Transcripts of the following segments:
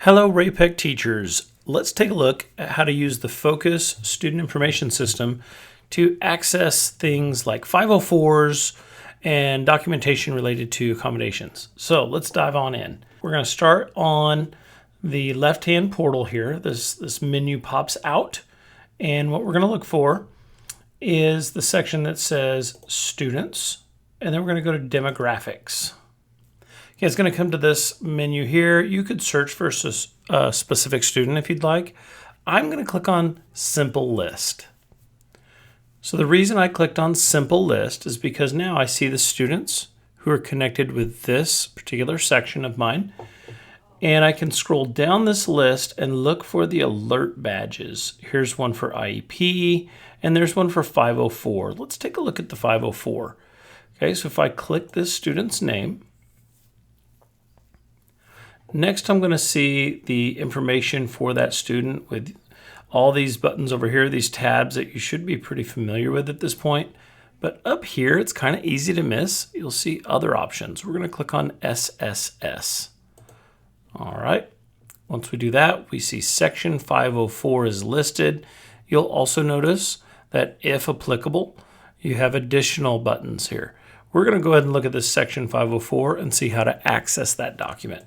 Hello, Ray-Pec teachers. Let's take a look at how to use the Focus Student Information System to access things like 504s and documentation related to accommodations. So let's dive on in. We're going to start on the left-hand portal here. This menu pops out, and what we're going to look for is the section that says Students, and then we're going to go to Demographics. Okay, it's going to come to this menu here. You could search for a specific student if you'd like. I'm going to click on Simple List. So the reason I clicked on Simple List is because now I see the students who are connected with this particular section of mine. And I can scroll down this list and look for the alert badges. Here's one for IEP, and there's one for 504. Let's take a look at the 504. Okay, so if I click this student's name, next, I'm going to see the information for that student with all these buttons over here, these tabs that you should be pretty familiar with at this point. But up here, it's kind of easy to miss. You'll see other options. We're going to click on SSS. All right. Once we do that, we see Section 504 is listed. You'll also notice that if applicable, you have additional buttons here. We're going to go ahead and look at this Section 504 and see how to access that document.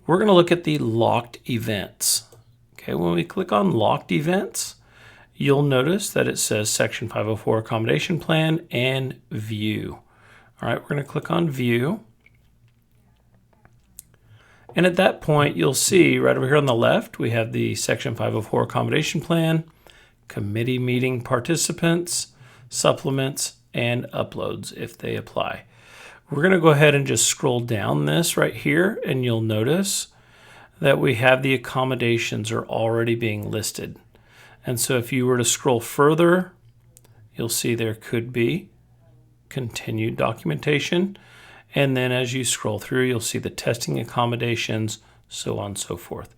We're going to look at the locked events. Okay, when we click on locked events, you'll notice that it says Section 504 Accommodation Plan and View. All right, we're going to click on View. And at that point, you'll see right over here on the left, we have the Section 504 Accommodation Plan, Committee Meeting Participants, Supplements, and Uploads if they apply. We're going to go ahead and just scroll down this right here, and you'll notice that we have the accommodations are already being listed. And so if you were to scroll further, you'll see there could be continued documentation. And then as you scroll through, you'll see the testing accommodations, so on and so forth.